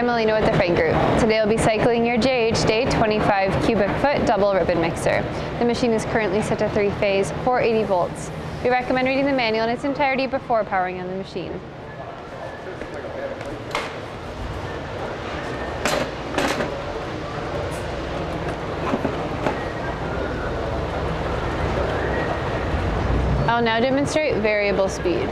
I'm Melina with the Frain Group. Today I'll be cycling your JH-Day 25 cubic foot double ribbon mixer. The machine is currently set to 3-phase, 480 volts. We recommend reading the manual in its entirety before powering on the machine. I'll now demonstrate variable speed.